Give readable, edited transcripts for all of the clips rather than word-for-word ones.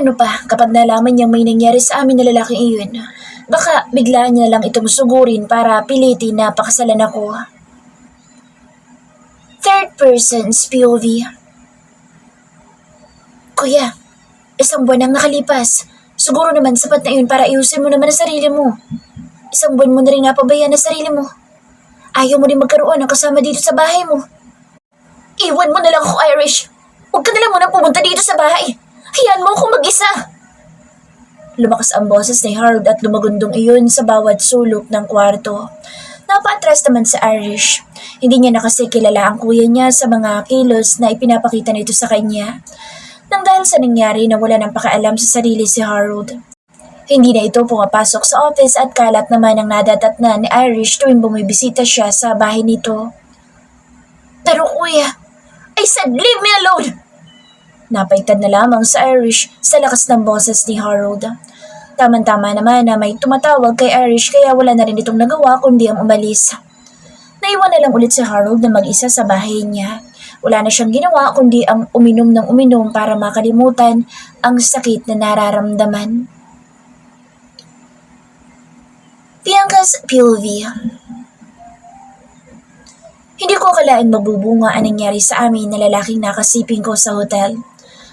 Paano pa kapag nalaman niyang may nangyari sa amin na lalaking iyon? Baka bigla niya lang itong sugurin para pilitin na pakasalan ako. Third person's POV. Kuya, isang buwan nang nakalipas. Siguro naman sapat na yun para iusin mo naman ang sarili mo. Isang buwan mo na rin napabayaan ang sarili mo. Ayaw mo rin magkaroon ng kasama dito sa bahay mo. Iwan mo na lang ako, Irish. Huwag ka na lang munang pumunta dito sa bahay. Hayaan mo akong mag-isa. Lumakas ang boses ni Harold at lumagundong iyon sa bawat sulok ng kwarto. Napaatras naman si Irish. Hindi niya na kasi kilala ang kuya niya sa mga kilos na ipinapakita nito sa kanya. Nang dahil sa nangyari na wala nang pakialam sa sarili si Harold. Hindi na ito pumapasok sa office at kalat naman ang nadadatnan ni Irish tuwing bumibisita siya sa bahay nito. Pero kuya, I said leave me alone! Napaitad na lamang sa Irish sa lakas ng boses ni Harold. Tama-tama naman na may tumatawag kay Irish kaya wala na rin itong nagawa kundi ang umalis. Naiwan na lang ulit si Harold na mag-isa sa bahay niya. Wala na siyang ginawa kundi ang uminom ng uminom para makalimutan ang sakit na nararamdaman. Bianca's POV. Hindi ko akalaing mabubunga ang nangyari sa amin na lalaking nakasiping ko sa hotel.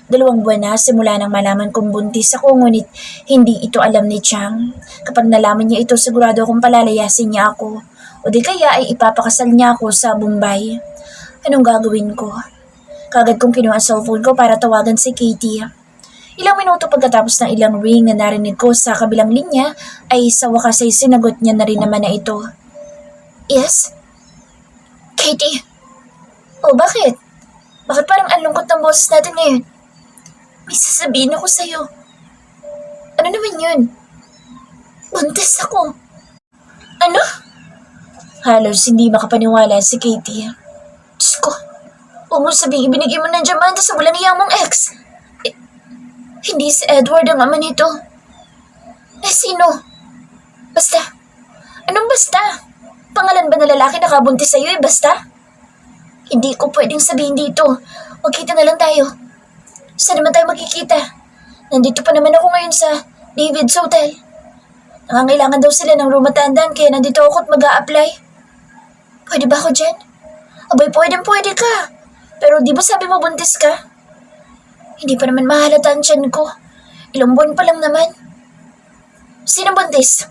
2 buwan na simula nang malaman kong buntis ako ngunit hindi ito alam ni Chang. Kapag nalaman niya ito sigurado akong palalayasin niya ako o di kaya ay ipapakasal niya ako sa Bombay. Anong gagawin ko? Kagad kong kinuha ang cellphone ko para tawagan si Katie. Ilang minuto pagkatapos ng ilang ring na narinig ko sa kabilang linya ay sa wakas ay sinagot niya na rin naman na ito. Yes? Katie? Oh, bakit? Bakit parang ang lungkot ng boses natin ngayon? May sasabihin ako sa'yo. Ano naman yun? Buntis ako. Ano? Halos hindi makapaniwala si Katie. Diyos ko, huwag mo sabihin ibinigay mo ng diamante sa walang hiyang mong ex. Hindi si Edward ang ama nito. Sino? Basta. Anong basta? Pangalan ba na lalaki nakabuntis sa'yo basta? Hindi ko pwedeng sabihin dito. Magkita na lang tayo. Saan naman tayo magkikita? Nandito pa naman ako ngayon sa David's Hotel. Nangangailangan daw sila ng room at tandaan kaya nandito ako at mag-a-apply. Pwede ba ako dyan? Abay, pwede ka. Pero di ba sabi mo buntis ka? Hindi pa naman mahalata ang tiyan ko. Ilang buwan pa lang naman. Sino buntis?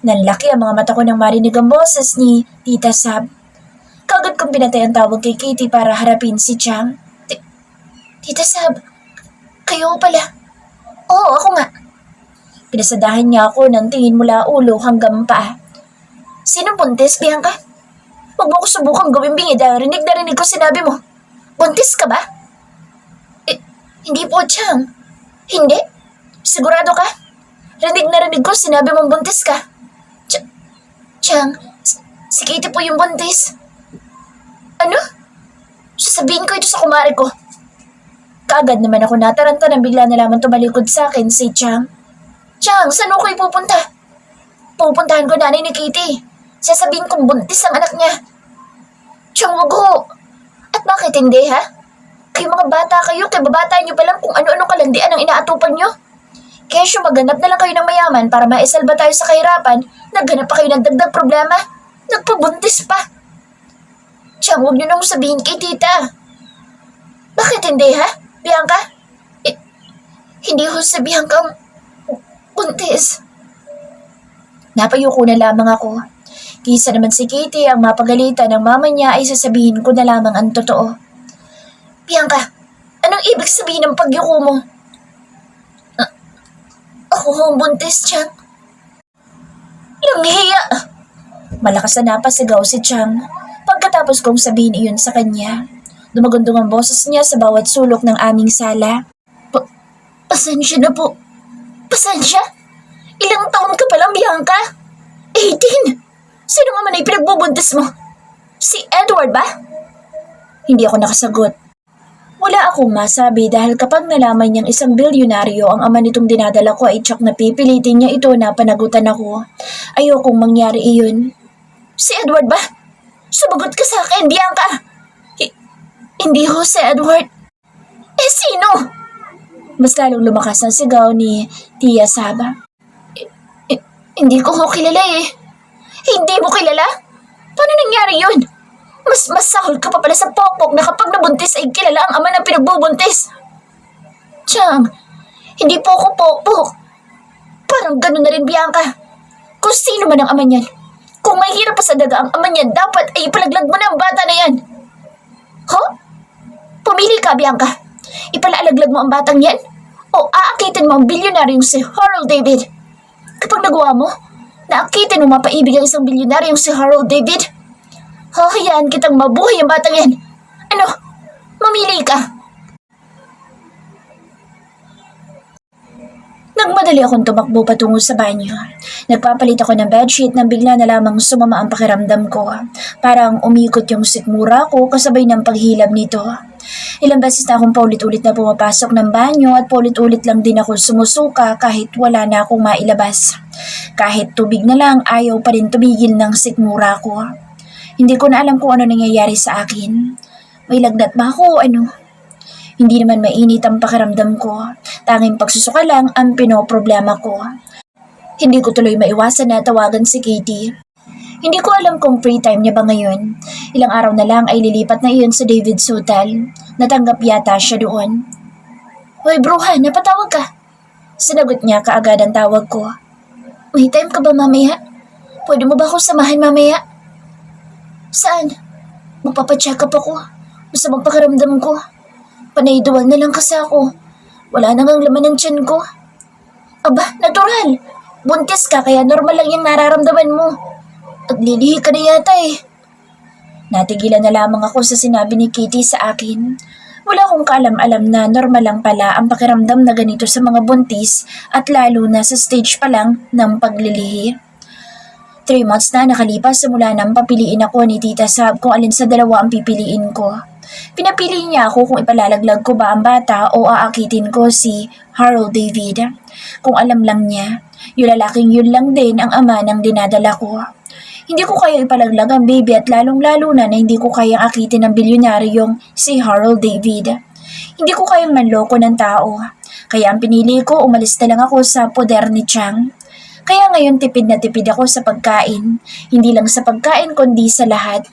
Nanlaki ang mga mata ko nang marinig ang boses ni Tita Sab. Kagad kong pinatay ang tawag kay Katie para harapin si Chang. Tita Sab, kayo pala. Oo, ako nga. Pinasadahan niya ako ng tingin mula ulo hanggang paa. Sinong buntis, Bianca? Huwag mo ko subukang gawing bingid. Rinig na rinig ko sinabi mo. Buntis ka ba? Hindi po, Chang. Hindi? Sigurado ka? Rinig na rinig ko sinabi mong buntis ka. Chang, si Katie po yung buntis. Ano? Sasabihin ko ito sa kumare ko. Kaagad naman ako nataranta nang bigla na lamang tumalikod sa akin si Chang. Chang, saan ako ipupunta? Pupuntahan ko nanay ni Katie. Sasabihin kong buntis ang anak niya. Chang, wag ho. At bakit hindi, ha? Kayo mga bata kayo, kaya babata niyo pa lang kung ano-ano kalandian ang inaatupan niyo. Kesyo maghanap na lang kayo ng mayaman para maisalba tayo sa kahirapan, naghanap pa kayo ng dagdag problema. Nagpabuntis pa. Chang, huwag niyo nang sabihin kay tita. Bakit hindi, ha? Bianca? Hindi ko sabihan kang buntis. Napayuko na lamang ako. Kisa naman si Katie ang mapagalitan ng mama niya ay sasabihin ko na lamang ang totoo. Bianca, anong ibig sabihin ng pagyuko mo? Ako ang buntis, Chang. Langhiya! Malakas na napasigaw si Chang pagkatapos kong sabihin iyon sa kanya. Dumagundong ang boses niya sa bawat sulok ng aming sala. Pasensya na po. Pasensya? Ilang taon ka pa lang, Bianca? 18! Sino nga man ay pinagbubuntis mo? Si Edward ba? Hindi ako nakasagot. Wala akong masabi dahil kapag nalaman niyang isang bilyonaryo ang ama nitong dinadala ko ay tsak na pipilitin niya ito na panagutan ako. Ayokong mangyari iyon. Si Edward ba? Sumagot ka sa akin, Bianca! Hindi ho si Edward. Sino? Mas lalong lumakas ang sigaw ni Tia Saba. Hindi ko ho kilala eh. Hindi mo kilala? Paano nangyari yun? Mas masahol ka pa pala sa pokpok na kapag nabuntis ay kilala ang ama ng pinagbubuntis. Chang, hindi po ako pokpok. Parang ganun na rin, Bianca. Kung sino man ang ama niyan. Kung may hirap pa sa daga ang ama niyan, dapat ay ipalaglag mo na ang bata na yan. Huh? Pumili ka, Bianca. Ipalaalaglag mo ang batang yan? O aakitin mo ang bilyonaryong si Harold David? Kapag nagawa mo, naakitin mo mapaibig ang isang bilyonaryong si Harold David? Hahayaan kitang mabuhay ang batang yan. Ano? Mamili ka. Nagmadali akong tumakbo patungo sa banyo. Nagpapalit ako ng bedsheet nang bigla na lamang sumama ang pakiramdam ko. Parang umikot yung sikmura ko kasabay ng paghilab nito. Ilang beses na akong paulit-ulit na pumapasok ng banyo at paulit-ulit lang din ako sumusuka kahit wala na akong mailabas. Kahit tubig na lang, ayaw pa rin tumigil ng sikmura ko. Hindi ko na alam kung ano nangyayari sa akin. May lagnat ba ako o ano? Hindi naman mainit ang pakiramdam ko. Tanging pagsusuka lang ang pinoproblema ko. Hindi ko tuloy maiwasan na tawagan si Katie. Hindi ko alam kung free time niya ba ngayon. Ilang araw na lang ay lilipat na iyon sa David's Hotel. Natanggap yata siya doon. Hoy bruha, napatawag ka. Sinagot niya kaagad ang tawag ko. May time ka ba mamaya? Pwede mo ba akong samahan mamaya? Saan? Magpapacheck up ako. Masamang pakiramdam ko. Panay-duwal na lang kasi ako. Wala nang laman ng tiyan ko. Aba, natural. Buntis ka kaya normal lang yung nararamdaman mo. At lilihi ka na yata eh. Natigilan na lamang ako sa sinabi ni Kitty sa akin. Wala akong kaalam-alam na normal lang pala ang pakiramdam na ganito sa mga buntis at lalo na sa stage pa lang ng paglilihi. 3 months na nakalipas simula nang papiliin ako ni Tita Sab kung alin sa dalawa ang pipiliin ko. Pinapili niya ako kung ipalalaglag ko ba ang bata o aakitin ko si Harold David. Kung alam lang niya, yung lalaking yun lang din ang ama ng dinadala ko. Hindi ko kaya ipalaglag ang baby at lalong-lalo na hindi ko kayang akitin ng bilyonaryong si Harold David. Hindi ko kayang manloko ng tao. Kaya ang pinili ko, umalis na lang ako sa poder ni Chang. Kaya ngayon tipid na tipid ako sa pagkain. Hindi lang sa pagkain kundi sa lahat.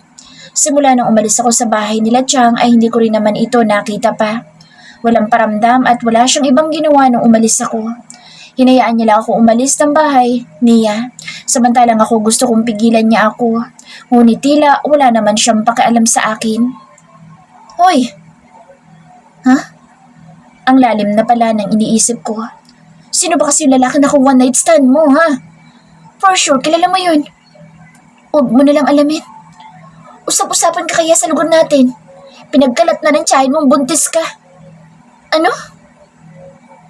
Simula nang umalis ako sa bahay nila Chang ay hindi ko rin naman ito nakita pa. Walang paramdam at wala siyang ibang ginawa nung umalis ako. Hinayaan niya lang ako umalis ng bahay niya. Samantalang ako gusto kong pigilan niya ako. Ngunit tila wala naman siyang pakialam sa akin. Hoy! Ha? Ang lalim na pala ng iniisip ko. Sino ba kasi yung lalaki na kung one night stand mo, ha? For sure, kilala mo yun. Huwag mo nalang alamin. Usap-usapan ka kaya sa lugar natin. Pinagkalat na ng tiyahin mong buntis ka. Ano?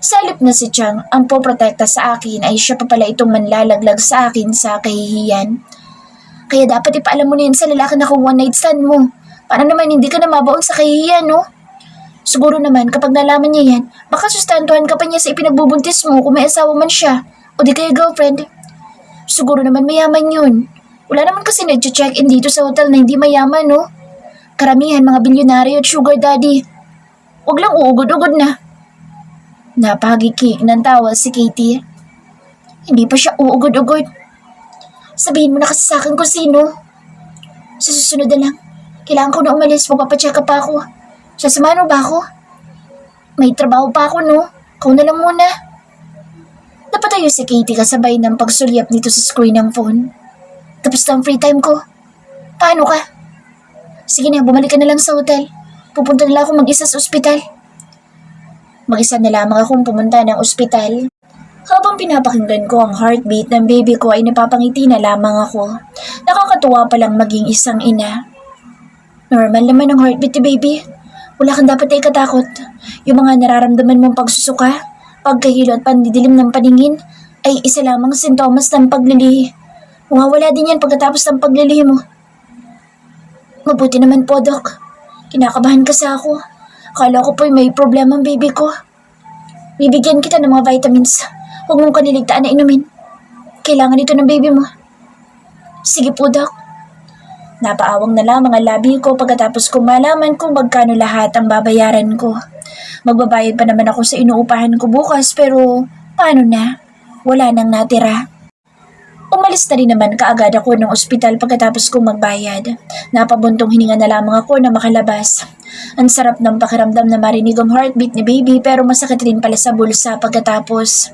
Salip na si Chang, ang poprotekta sa akin ay siya pa pala itong manlalaglag sa akin sa kahihiyan. Kaya dapat ipaalam mo na yan sa lalaki na kung one night stand mo. Para naman hindi ka na mabaon sa kahihiyan, no? Siguro naman kapag nalaman niya yan, baka sustantuhan ka pa niya sa ipinagbubuntis mo kung may asawa man siya o di kaya girlfriend. Siguro naman mayaman yun. Wala naman kasi nag-check-in dito sa hotel na hindi mayaman, no? Karamihan mga bilyonaryo at sugar daddy. Huwag lang uugod-ugod na. Napahagikik ng tawa si Katie. Hindi pa siya uugod-ugod. Sabihin mo na kasi sa akin kung sino. Sa susunod na lang, kailangan ko na umalis, magpapacheck up pa ako. Sasamahan mo ba ako? May trabaho pa ako, no? Kau na lang muna. Napatayo si Katie kasabay ng pagsulyap dito sa screen ng phone. Tapos na ang free time ko. Paano ka? Sige na, bumalik ka na lang sa hotel. Pupunta na lang ako mag-isa sa ospital. Mag-isa na lamang akong pumunta ng ospital. Habang pinapakinggan ko ang heartbeat ng baby ko ay napapangiti na lamang ako. Nakakatuwa palang maging isang ina. Normal naman ang heartbeat ni baby. Wala kang dapat ay katakot. Yung mga nararamdaman mong pagsusuka, pagkahilo at pandidilim ng paningin ay isa lamang sintomas ng paglilihi. Mawawala din yan pagkatapos ng paglilihi mo. Mabuti naman po, Doc. Kinakabahan kasi ako. Akala ko po'y may problema ang baby ko. Bibigyan kita ng mga vitamins. Huwag mong kaniligtaan na inumin. Kailangan ito ng baby mo. Sige po, Doc. Napaawang na lang mga labi ko pagkatapos kong malaman kung magkano lahat ang babayaran ko. Magbabayad pa naman ako sa inuupahan ko bukas pero paano na? Wala nang natira. Umalis na rin naman kaagad ako ng ospital pagkatapos kong magbayad. Napabuntong hininga na lamang ako na makalabas. Ang sarap ng pakiramdam na marinig ang heartbeat ni baby pero masakit rin pala sa bulsa pagkatapos.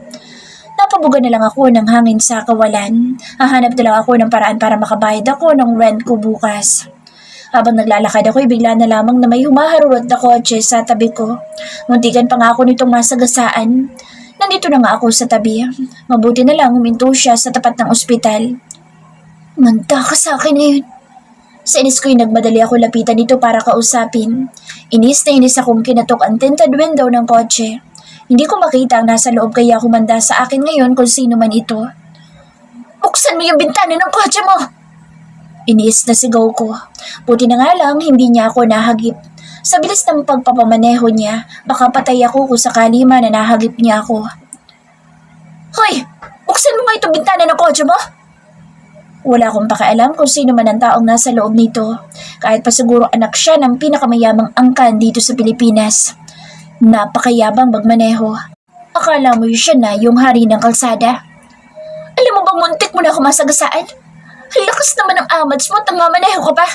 Napabuga na lang ako ng hangin sa kawalan. Hahanap na lang ako ng paraan para makabayad ako ng rent ko bukas. Habang naglalakad ako, bigla na lamang na may humaharurot na kotse sa tabi ko. Muntikan pa nga ako nitong masagasaan. Nandito na nga ako sa tabi. Mabuti na lang huminto siya sa tapat ng ospital. Manda ka sa akin ngayon. Sa inis ko'y nagmadali ako lapitan dito para kausapin. Inis na inis akong kinatok ang tinted window ng kotse. Hindi ko makita ang nasa loob kaya humanda sa akin ngayon kung sino man ito. Buksan mo yung bintana ng kotse mo! Iniis na sigaw ko. Buti na nga lang hindi niya ako nahagip. Sa bilis ng pagpapamaneho niya, baka patay ako kung sakali man na nahagip niya ako. Hoy! Buksan mo nga itong bintana ng kotse mo! Wala akong pakialam kung sino man ang taong nasa loob nito. Kahit pa siguro anak siya ng pinakamayamang angkan dito sa Pilipinas. Napakayabang magmaneho. Akala mo siya na yung hari ng kalsada. Alam mo bang muntik mo na ako masagasaan? Lakas naman ang amats mo at nangmamaneho ka pa.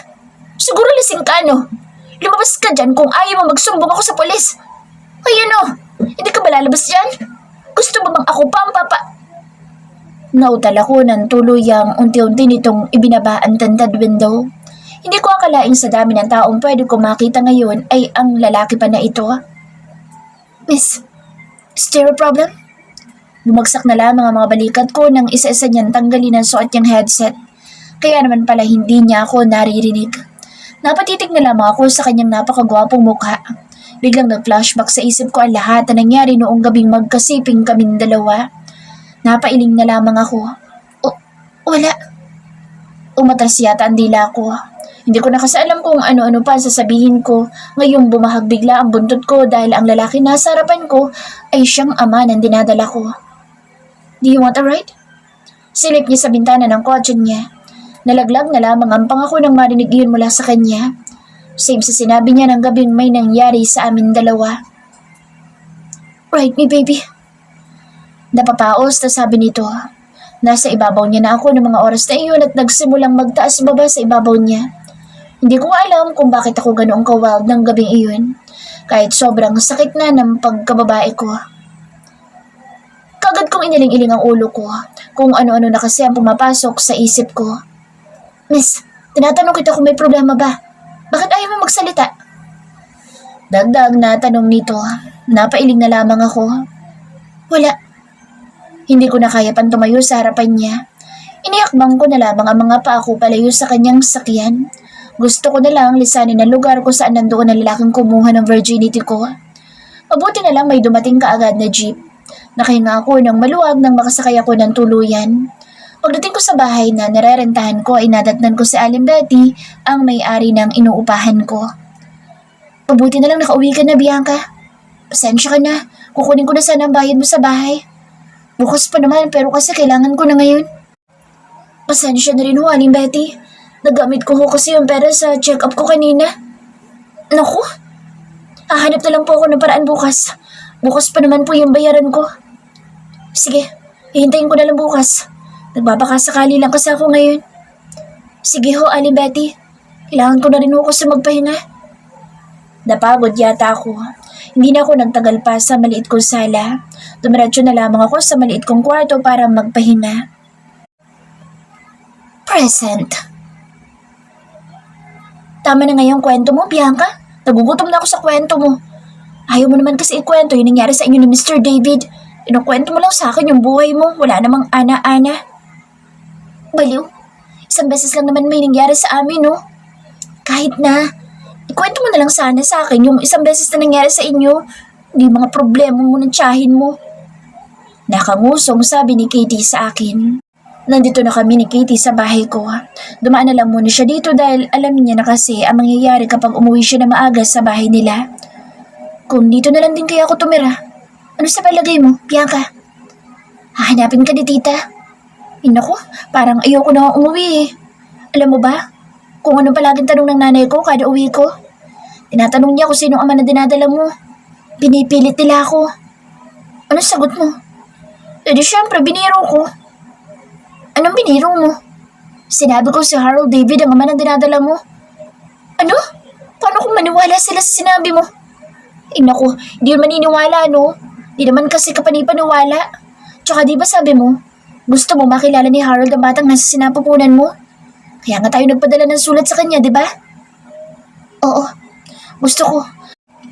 Siguro lasing ka, no? Lumabas ka dyan kung ayaw mo magsumbong ako sa polis. Ay ano, hindi ka ba lalabas dyan? Gusto mo bang ako pa ang papa? Nautal ako ng tuluyang unti-unti nitong ibinaba ang tinted window. Hindi ko akalaing sa dami ng taong pwede ko makita ngayon ay ang lalaki pa na ito. Miss, is there a problem? Bumagsak na lamang ang mga balikat ko nang isa-isa niyang tanggalin ang suot niyang headset. Kaya naman pala hindi niya ako naririnig. Napatitig na lamang ako sa kanyang napakagwapong mukha. Biglang nag-flashback sa isip ko ang lahat na nangyari noong gabing magkasiping kaming dalawa. Napailing na lamang ako. Wala. Umatras yata ang dila ko. Hindi ko na kasi alam kung ano-ano pa sasabihin ko. Ngayong bumahag bigla ang buntot ko dahil ang lalaki na sa harapan ko ay siyang ama ng dinadala ko. Do you want a ride? Silip niya sa bintana ng kotse niya. Nalaglag na lamang ang pangako nang marinig iyon mula sa kanya. Same sa sinabi niya ng gabing may nangyari sa amin dalawa. Ride me, baby. Napapaos na sabi nito. Nasa ibabaw niya na ako ng mga oras na iyon at nagsimulang magtaas baba sa ibabaw niya. Hindi ko alam kung bakit ako ganoong ka-wild ng gabing iyon. Kahit sobrang sakit na ng pagkababae ko. Kagad kong iniling-iling ang ulo ko. Kung ano-ano na kasi ang pumapasok sa isip ko. Miss, tinatanong kita kung may problema ba? Bakit ayaw mo magsalita? Dagdag na tanong nito. Napailing na lamang ako. Wala. Hindi ko na kaya pang tumayo sa harapan niya. Inihakbang ko na lamang ang mga paa ko palayo sa kanyang sakyan. Gusto ko na lang lisanin ang lugar kung saan nandoon ang lalaking kumuha ng virginity ko. Mabuti na lang may dumating kaagad na jeep. Nakahinga ako ng maluwag nang makasakay ako ng tuluyan. Pagdating ko sa bahay na narerentahan ko ay nadatnan ko si Aling Betty, ang may-ari ng inuupahan ko. Mabuti na lang nakauwi ka na, Bianca. Pasensya ka na. Kukunin ko na sana ang bayad mo sa bahay. Bukas pa naman pero kasi kailangan ko na ngayon. Pasensya na rin ho, Aling Betty. Nagamit ko ho kasi yung pera sa check-up ko kanina. Naku, hahanap na lang po ako ng paraan bukas. Bukas pa naman po yung bayaran ko. Sige, hihintayin ko na lang bukas. Nagbabakasakali lang kasi ako ngayon. Sige ho, Aling Betty. Kailangan ko na rin ho kasi magpahinga. Napagod yata ako. Hindi na ako nagtagal pa sa maliit kong sala. Dumiretso na lamang ako sa maliit kong kwarto para magpahinga. Present. Tama na ngayong kwento mo, Bianca. Nagugutom na ako sa kwento mo. Ayaw mo naman kasi ikwento yung nangyari sa inyo ni Mr. David. Inukwento mo lang sa akin yung buhay mo. Wala namang ana-ana. Baliw. Isang beses lang naman may nangyari sa amin, no? Kahit na, ikwento mo na lang sana sa akin yung isang beses na nangyari sa inyo. Hindi mga problema mo ng tiyahin mo. Nakangusong sabi ni Katie sa akin. Nandito na kami ni Katie sa bahay ko. Dumaan na lang muna siya dito dahil alam niya na kasi ang mangyayari kapag umuwi siya na maaga sa bahay nila. Kung dito na lang din kaya ako tumira, ano sa palagay mo, Bianca? Hahanapin ka ni tita. Naku, parang ayoko na umuwi eh. Alam mo ba, kung ano palaging tanong ng nanay ko kada uwi ko? Tinatanong niya kung sino ama na dinadala mo. Pinipilit nila ako. Ano sagot mo? E di syempre, biniro ko. Anong biniro mo? Sinabi ko si Harold David ang ama ng dinadala mo. Ano? Paano kung maniwala sila sa sinabi mo? Eh naku, hindi yun maniniwala, no? Di naman kasi kapanipaniwala. Tsaka di ba sabi mo, gusto mo makilala ni Harold ang batang nasa sinapupunan mo? Kaya nga tayo nagpadala ng sulat sa kanya, di ba? Oo, gusto ko.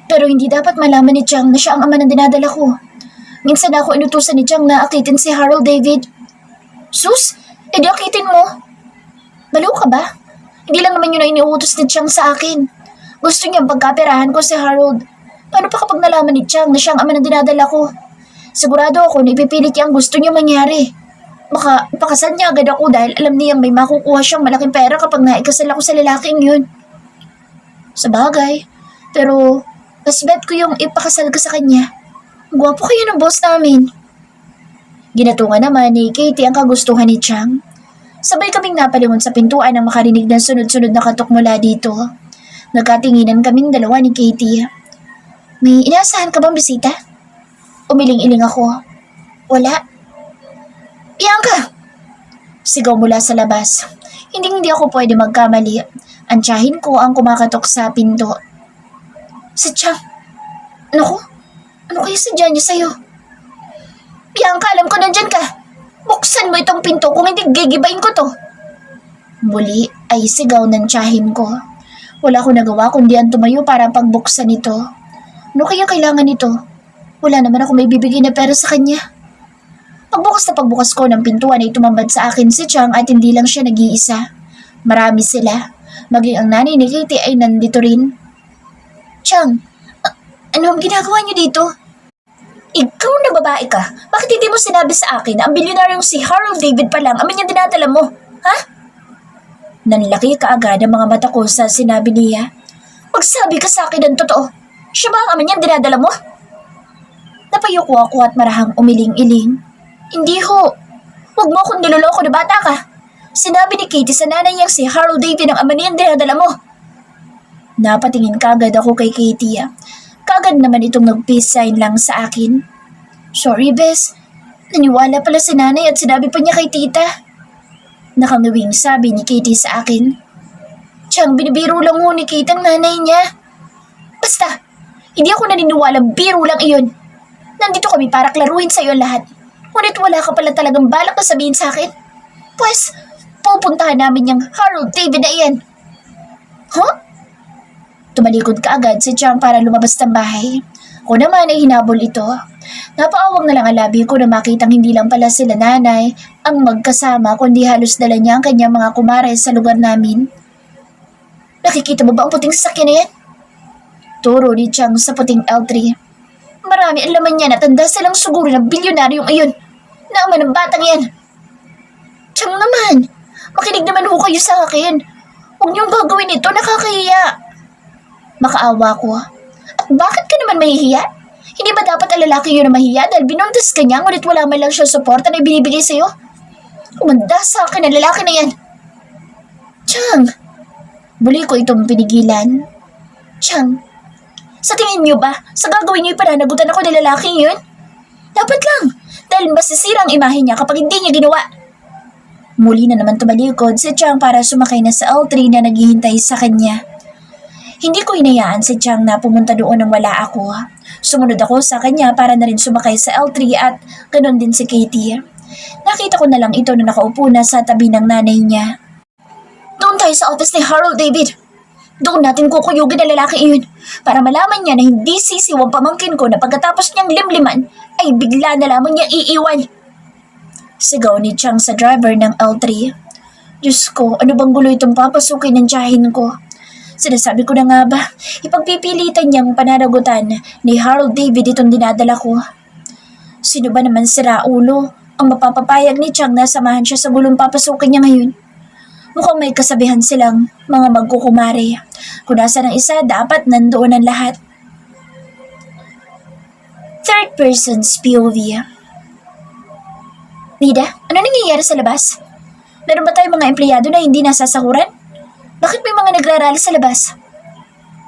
Pero hindi dapat malaman ni Chang na siya ang ama ng dinadala ko. Minsan ako inutusan ni Chang na akitin si Harold David. Sus, edi akitin mo. Baliw ka ba? Hindi lang naman yun ang iniutos ni Chang sa akin. Gusto niyang pagkaperahan ko si Harold. Paano pa kapag nalaman ni Chang na siya ang ama ng dinadala ko? Sigurado ako na ipipilit niya ang gusto niya mangyari. Baka ipakasal niya agad ako dahil alam niyang may makukuha siyang malaking pera kapag naikasal ako sa lalaking yun. Sa bagay, pero mas bet ko yung ipakasal ka sa kanya. Gwapo kayo ng boss namin. Ginatungan naman ni Katie ang kagustuhan ni Chang. Sabay kaming napalingon sa pintuan nang makarinig ng sunod-sunod na katok mula dito. Nagkatinginan kaming dalawa ni Katie. May inaasahan ka bang bisita? Umiling-iling ako. Wala. Bianca! Sigaw mula sa labas. Hindi ako pwede magkamali. Antsahin ko ang kumakatok sa pinto. Si Chang. Naku, ano kaya sadya niya sa'yo? Bianca, alam ko nandyan ka. Buksan mo itong pinto kung hindi gigibain ko to. Muli ay sigaw ng tiyahin ko. Wala ko nagawa kundi ang tumayo para pagbuksan ito. Ano kaya kailangan nito? Wala naman ako may bibigay na pera sa kanya. Pagbukas ko ng pintuan ay tumambad sa akin si Chang at hindi lang siya nag-iisa. Marami sila. Maging ang nanay ni Katie ay nandito rin. Chang, ano ang ginagawa niyo dito? Ikaw na babae ka. Bakit hindi mo sinabi sa akin na ang bilyonaryong si Harold David pa lang ang niyang dinadala mo? Ha? Nanlaki kaagad ang mga mata ko sa sinabi niya. Magsabi ka sa akin ng totoo. Siya ba ang ama niyang dinadala mo? Napayuko ako at marahang umiling-iling. Hindi ho. Huwag mo akong niloloko na bata ka. Sinabi ni Katie sa nanay niyang si Harold David ang ama niyang dinadala mo. Napatingin kaagad ako kay Katie. Kaagad naman itong nag-peace sign lang sa akin. Sorry, Bes. Naniwala pala si nanay at sinabi pa niya kay tita. Nakangiwing sabi ni Katie sa akin. Chang, binibiro lang ho ni Katie ang nanay niya. Basta, hindi ako naniniwala, biro lang iyon. Nandito kami para klaruhin sa iyo lahat. Ngunit wala ka pala talagang balak na sabihin sa akin. Pues, pupuntahan namin yung Harold David na iyan. Huh? Tumalikod ka agad si Chang para lumabas ng bahay. Ako naman ay hinabol ito. Napaawang na lang ang labi ko na makitang hindi lang pala sila nanay ang magkasama kundi halos dala niya ang kanyang mga kumare sa lugar namin. Nakikita mo ba ang puting sasakyan na yan? Turo ni Chang sa puting L3. Marami ang laman niya na tanda silang siguro na bilyonaryong iyon. Naaman ng batang yan. Chang naman, makinig naman ho kayo sa akin. Huwag niyong gagawin ito, nakakahiya. Makaawa ko. At bakit ka naman mahihiya? Hindi ba dapat ang lalaki yun na mahiya dahil binuntis ka niya ngunit wala man lang siya suporta na ibinibigay sa'yo? Umanda sa akin ang lalaki na yan. Chang, muli ko itong pinigilan. Chang, sa tingin niyo ba, sa gagawin niyo ipananagutan ako ng lalaking yun? Dapat lang, dahil masisira ang imahe niya kapag hindi niya ginawa. Muli na naman tumalikod si Chang para sumakay na sa L3 na naghihintay sa kanya. Hindi ko hinayaan si Chang na pumunta doon nang wala ako. Sumunod ako sa kanya para na rin sumakay sa L3 at ganoon din si Katie. Nakita ko na lang ito na nakaupo na sa tabi ng nanay niya. Doon tayo sa office ni Harold David. Doon natin kukuyugin ang lalaki iyon para malaman niya na hindi sisiwang pamangkin ko na pagkatapos niyang limliman ay bigla na lamang niya iiwan. Sigaw ni Chang sa driver ng L3. Diyos ko, ano bang gulo itong papasukin ng tiyahin ko? Sinasabi ko na nga ba, ipagpipilitan niyang pananagutan ni Harold David itong dinadala ko. Sino ba naman si Raulo ang mapapapayag ni Chang na samahan siya sa gulong papasukin niya ngayon? Mukhang may kasabihan silang mga magkukumare. Kung nasa ng isa, dapat nandoon ang lahat. Third person's POV. Nida, ano nangyayari sa labas? Meron ba tayong mga empleyado na hindi nasasahuran? Bakit may mga nagrarally sa labas?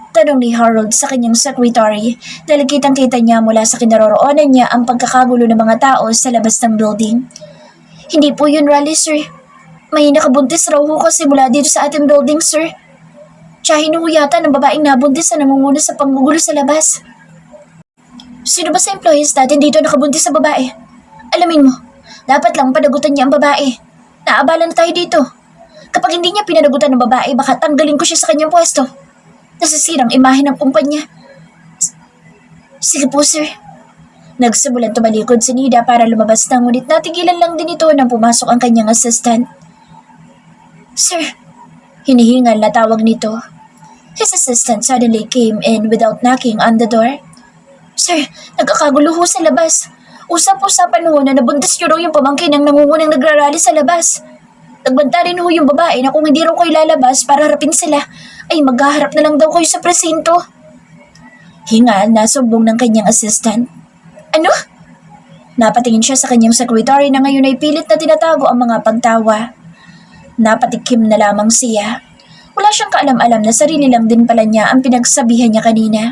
Tanong ni Harold sa kanyang secretary dahil kitang-kita niya mula sa kinaroroonan niya ang pagkakagulo ng mga tao sa labas ng building. Hindi po yun, Raleigh, sir. May nakabuntis raw ho kasi mula dito sa ating building, sir. Tiyahin ho yata ng babaeng nabuntis na namumuna sa panggugulo sa labas. Sino ba sa employees natin dito nakabuntis sa babae? Alamin mo, dapat lang panagutan niya ang babae. Naabala na tayo dito. Kapag hindi niya pinanagutan ng babae, baka tanggalin ko siya sa kanyang pwesto. Nasisirang imahe ng kumpanya. Sige po, sir. Nagsimulan tumalikod si Nida para lumabas na ngunit natigilan lang din ito nang pumasok ang kanyang assistant. Sir, hinihingal na tawag nito. His assistant suddenly came in without knocking on the door. Sir, nagkakagulo ho sa labas. Usap-usapan ho na nabuntis niyo raw yung pamangkin ng nangungunang nagrarally sa labas. Nagbanta rin ho yung babae na kung hindi raw kayo lalabas para harapin sila, ay maghaharap na lang daw kayo sa presinto. Hingal na sumbong ng kanyang assistant. Ano? Napatingin siya sa kanyang secretary na ngayon ay pilit na tinatago ang mga pagtawa. Napatikim na lamang siya. Wala siyang kaalam-alam na sarili lang din pala niya ang pinagsabihan niya kanina.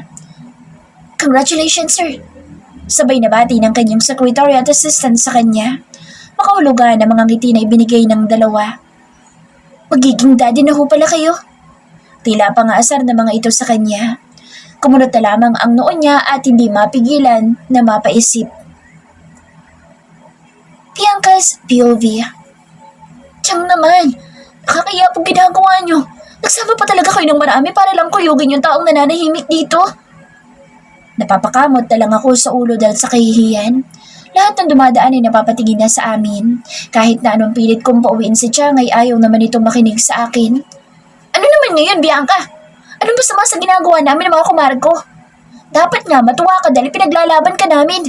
Congratulations, sir. Sabay na bati ng kanyang secretary at assistant sa kanya. Makahulugan ang mga ngiti na ibinigay ng dalawa. Magiging daddy na ho pala kayo. Tila pangaasar na mga ito sa kanya. Kumunot na lamang ang noo niya at hindi mapigilan na mapaisip. Bianca's POV. Tiyang naman, nakakaya po ginagawa niyo. Nagsama pa talaga kayo ng marami para lang kuyugin yung taong nananahimik dito. Napapakamot na lang ako sa ulo dahil sa kahihiyan. Lahat ng dumadaan ay napapatingin na sa amin. Kahit na anong pilit kong pauwiin si Chang ay ayaw naman itong makinig sa akin. Ano naman ngayon, Bianca? Anong masama sa ginagawa namin ng mga kumare ko? Dapat nga matuwa ka dahil pinaglalaban ka namin.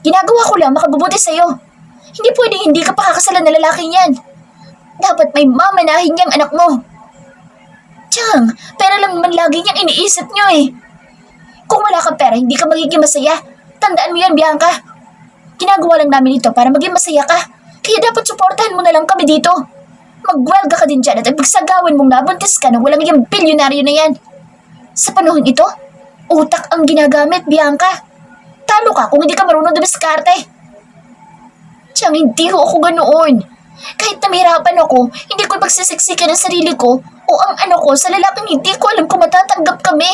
Ginagawa ko lang makabubuti sa'yo. Hindi pwedeng hindi ka pakakasalan na lalaking yan. Dapat may mamanahin niyang anak mo. Chang, pera lang naman lagi niyang iniisip niyo eh. Kung wala kang pera, hindi ka magiging masaya. Tandaan mo yan, Bianca. Ginagawa lang namin ito para maging masaya ka. Kaya dapat suportahan mo na lang kami dito. Magwelga ka din dyan at ipagsagawin mong nabuntis ka nang walang yung bilyonaryo na yan. Sa panahon ito, utak ang ginagamit, Bianca. Talo ka kung hindi ka marunong dumiskarte. Tiyang hindi ho ako ganoon. Kahit namihirapan ako, hindi ko pagsisiksikan ang sarili ko o ang ano ko sa lalaking hindi ko alam kung matatanggap kami.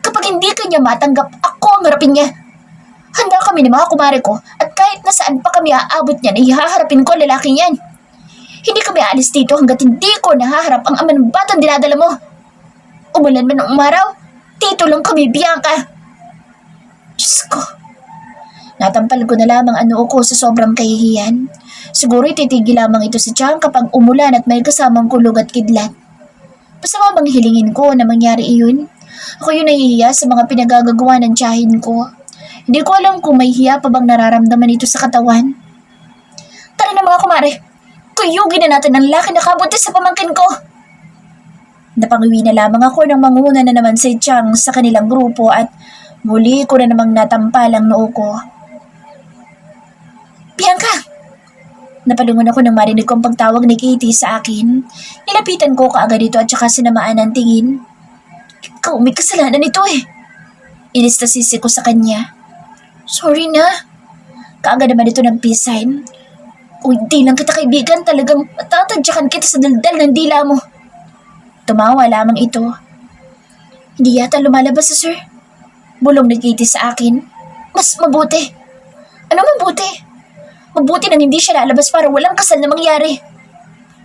Kapag hindi kanya matanggap, ako ang harapin niya. Handa kami ng mga kumare ko at kahit nasaan pa kami aabot niyan, ihaharapin ko ang lalaking yan. Hindi kami aalis dito hanggat hindi ko nahaharap ang ama ng batang dinadala mo. Umulan man ng umaraw, dito lang kami, Bianca. Diyos ko. Natampal ko na lamang ang noo ko sa sobrang kahihiyan. Siguro ititigil lamang ito si Chang kapag umulan at may kasamang kulog at kidlat. Masama bang hilingin ko na mangyari iyon? Ako yung nahihiya sa mga pinagagagawa ng tiyahin ko. Hindi ko alam kung may hiya pa bang nararamdaman ito sa katawan. Tara na mga kumare. Kuyugin na natin ang laki na kabuntis sa pamangkin ko. Napangiwi na lamang ako nang manguna na naman si Chang sa kanilang grupo at muli ko na namang natampal ang noo ko. Bianca! Napalungon ako nang marinig kong pagtawag ni Katie sa akin. Nilapitan ko kaagad ito at saka sinamaan ng tingin. Ikaw may kasalanan ito eh. Inis na sisi ko sa kanya. Sorry na. Kaagad naman ito ng peace sign. Kung hindi lang kita kaibigan, talagang matatadyakan kita sa daldal ng dila mo. Tumawa lamang ito. Hindi yata lumalabas sa sir. Bulong ni Katie sa akin. Mas mabuti. Ano mabuti? Mabuti na hindi siya lalabas para walang kasal na mangyari.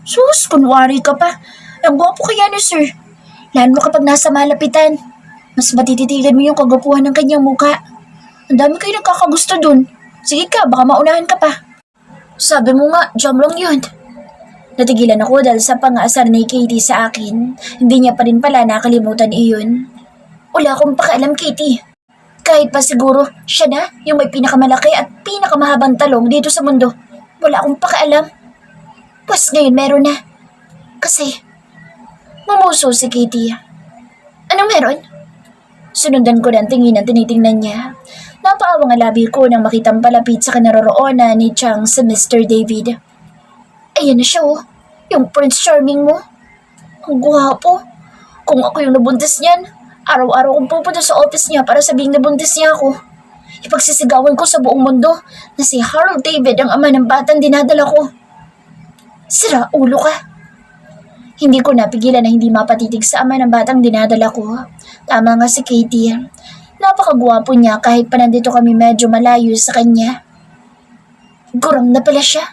Sus, kunwari ka pa. Ang gwapo kaya ni sir. Lalo kapag nasa malapitan. Mas matititigan mo yung kagwapuhan ng kanyang muka. Ang dami kayo nagkakagusto dun. Sige ka, baka maunahan ka pa. Sabi mo nga, jam lang yun. Natigilan ako dahil sa pang-aasar ni Katie sa akin. Hindi niya pa rin pala nakalimutan iyon. Wala akong pakialam, Katie. Kahit pa siguro, siya na yung may pinakamalaki at pinakamahabang talong dito sa mundo. Wala akong pakialam. Pues ngayon meron na. Kasi, mumuso si Katie. Anong meron? Sunundan ko ng tingin ang tinitingnan niya. Napaawang ang labi ko nang makitang palapit sa kinaroroonan ni Chang sa Mr. David. Ayan na siya oh, yung Prince Charming mo. Ang gwapo. Kung ako yung nabuntis niyan, araw-araw kong pupunta sa office niya para sabihing nabuntis niya ako. Ipagsisigawan ko sa buong mundo na si Harold David ang ama ng batang dinadala ko. Sira ulo ka. Hindi ko napigilan na hindi mapatitig sa ama ng batang dinadala ko. Tama nga si Katie. Napakagwapo niya kahit pa nandito kami medyo malayo sa kanya. Gurang na pala siya.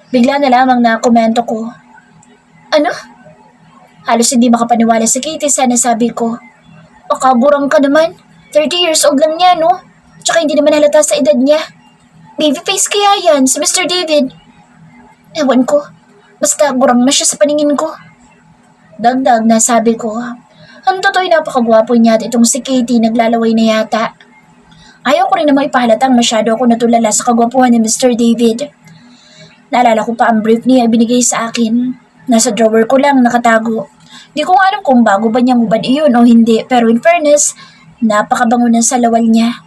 Bigla na lamang na komento ko. Ano? Halos hindi makapaniwala si Katie sa nasabi ko. Pakagurang ka naman. 30 years old lang niya, no? Tsaka hindi naman halata sa edad niya. Babyface kaya yan, si Mr. David. Ewan ko. Basta gurang na siya sa paningin ko. Dagdag na sabi ko. Ang totoo'y napakagwapo niya at itong si Katie naglalaway na yata. Ayaw ko rin namang ipahalatang masyado ako natulala sa kagwapuhan ni Mr. David. Naalala ko pa ang brief niya ibinigay sa akin. Nasa drawer ko lang nakatago. Di ko nga alam kung bago ba niyang hubad iyon o hindi, pero in fairness, napakabango ng salawal niya.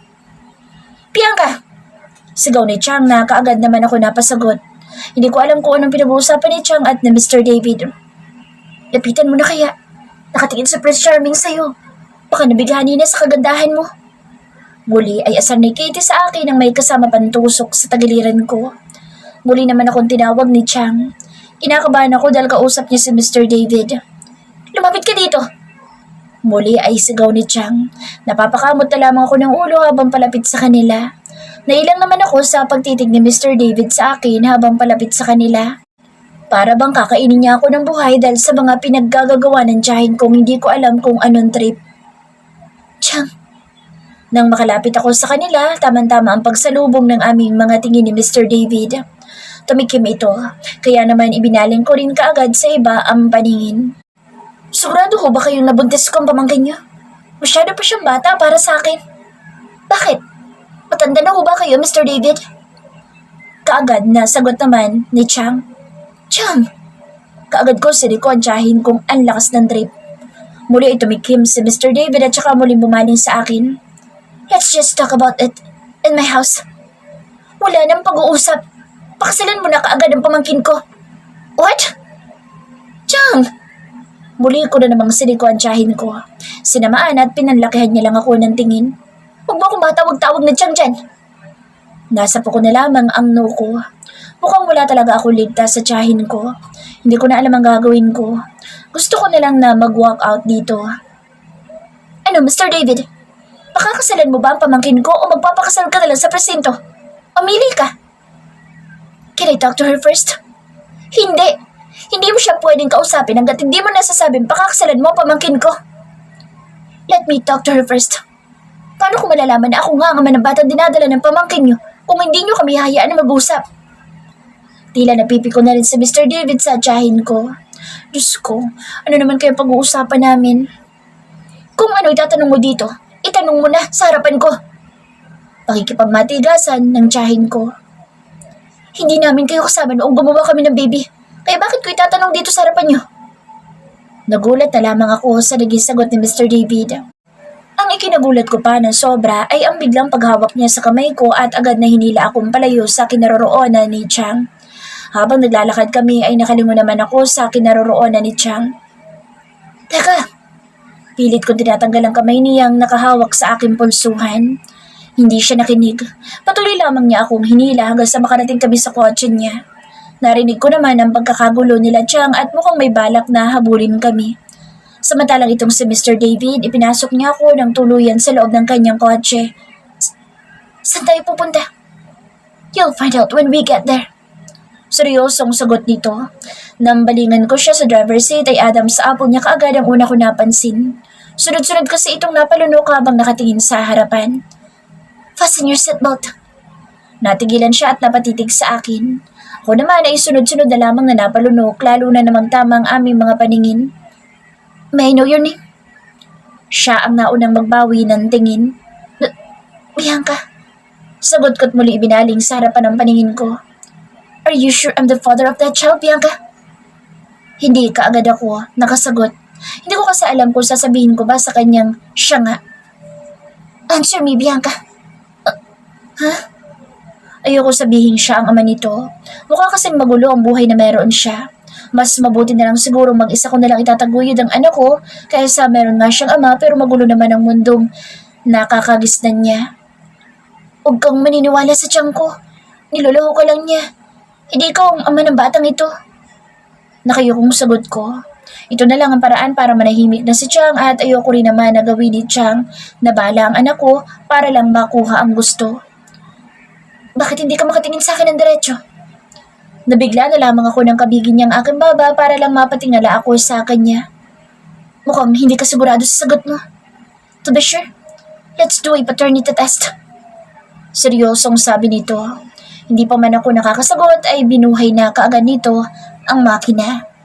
Bianca! Sigaw ni Chang na kaagad naman ako napasagot. Hindi ko alam kung anong pinag-uusapan ni Chang at ni Mr. David. Lapitan mo na kaya. Nakatingin sa Prince Charming sa'yo. Baka nabighani na sa kagandahan mo. Muli ay asar ni Katie sa akin ang may kasama pantusok sa tagiliran ko. Muli naman akong tinawag ni Chang. Kinakabahan ako dahil kausap niya si Mr. David. Lumapit ka dito! Muli ay sigaw ni Chang. Napapakamot na lamang ako ng ulo habang palapit sa kanila. Nailang naman ako sa pagtitig ni Mr. David sa akin habang palapit sa kanila. Para bang kakainin niya ako ng buhay dahil sa mga pinaggagawa ng tiyahin kong hindi ko alam kung anong trip. Chang! Nang makalapit ako sa kanila, tamang-tama ang pagsalubong ng aming mga tingin ni Mr. David. Tumikim ito, kaya naman ibinaling ko rin kaagad sa iba ang paningin. Sigurado ho ba kayong nabuntis kong pamangkin niyo? Masyado pa siyang bata para sa akin. Bakit? Matanda na ho ba kayo, Mr. David? Kaagad na sagot naman ni Chang. Chang! Kaagad ko siniko ang tiyahin kung ang lakas ng trip. Muli ay tumikim si Mr. David at saka muling bumaling sa akin. Let's just talk about it in my house. Wala nang pag-uusap. Pakasalan mo na kaagad ang pamangkin ko. What? Chang! Muli ko na namang siniko ang tiyahin ko. Sinamaan at pinanlakihan niya lang ako ng tingin. Huwag mo akong matawag-tawag na Chang dyan. Nasapo ko na lamang ang no ko. Mukhang wala talaga ako ligtas sa tiyahin ko. Hindi ko na alam ang gagawin ko. Gusto ko na lang na mag-walk out dito. Ano, Mr. David? Pakakasalan mo ba ang pamangkin ko o magpapakasal ka na lang sa presinto? Pamili ka. Can I talk to her first? Hindi. Hindi mo siya pwedeng kausapin hanggat hindi mo nasasabing pakakasalan mo ang pamangkin ko. Let me talk to her first. Paano ko malalaman na ako nga ang ama ng batang dinadala ng pamangkin niyo kung hindi niyo kami hayaan na mag-usap? Tila napipi ko na rin sa Mr. David sa tiyahin ko. Diyos ko, ano naman kayo pag-uusapan namin? Kung ano itatanong mo dito, itanong mo na sa harapan ko. Pakikipagmatigasan ng tiyahin ko. Hindi namin kayo kasama noong gumawa kami ng baby. Kaya bakit ko itatanong dito sa harapan niyo? Nagulat na lamang ako sa naging sagot ni Mr. David. Ang ikinagulat ko pa ng sobra ay ang biglang paghawak niya sa kamay ko at agad na hinila akong palayo sa kinaroroonan ni Chang. Habang naglalakad kami ay nakalingon naman ako sa kinaroroonan ni Chang. Teka! Pilit ko tinatanggal ang kamay niyang nakahawak sa aking pulsuhan. Hindi siya nakinig. Patuloy lamang niya akong hinila hanggang sa makarating kami sa kotse niya. Narinig ko naman ang pagkakagulo nila Chang at mukhang may balak na habulin kami. Samantalang itong si Mr. David, ipinasok niya ako ng tuluyan sa loob ng kanyang kotse. Saan tayo pupunta? You'll find out when we get there. Seryosong sagot nito. Nang balingan ko siya sa driver's seat ay Adam sa apo niya kaagad ang una ko napansin. Sunod-sunod kasi itong napalunok habang nakatingin sa harapan. Fasten your seatbelt. Natigilan siya at napatitig sa akin. Ako naman ay sunod-sunod na lamang na napalunok lalo na namang tamang aming mga paningin. May I know your name? Siya ang naunang magbawi ng tingin. Bianca. Sagot ko't muli ibinaling sa harapan ng paningin ko. Are you sure I'm the father of that child, Bianca? Hindi kaagad ako nakasagot. Hindi ko kasi alam kung sasabihin ko ba sa kanyang siya nga. Answer me, Bianca. Ayoko sabihin siya ang ama nito. Mukha kasing magulo ang buhay na meron siya. Mas mabuti na lang siguro mag-isa ko na lang itataguyod ang anak ko kaysa meron nga siyang ama pero magulo naman ang mundong nakakagisnan niya. Huwag kang maniniwala sa tiyang ko. Niloloko ka lang niya. Hindi ikaw ang ama ng batang ito. Nakayukong sagot ko. Ito na lang ang paraan para manahimik na si Chang at ayoko rin naman na gawin ni Chang na bala ang anak ko para lang makuha ang gusto. Bakit hindi ka makatingin sa akin ng diretso? Nabigla na lamang ako ng kabigin niyang aking baba para lang mapatingala ako sa kanya. Mukhang hindi ka sigurado sa sagot mo. To be sure, let's do a paternity test. Seryosong sabi nito. Hindi pa man ako nakakasagot ay binuhay na kaagad nito ang makina.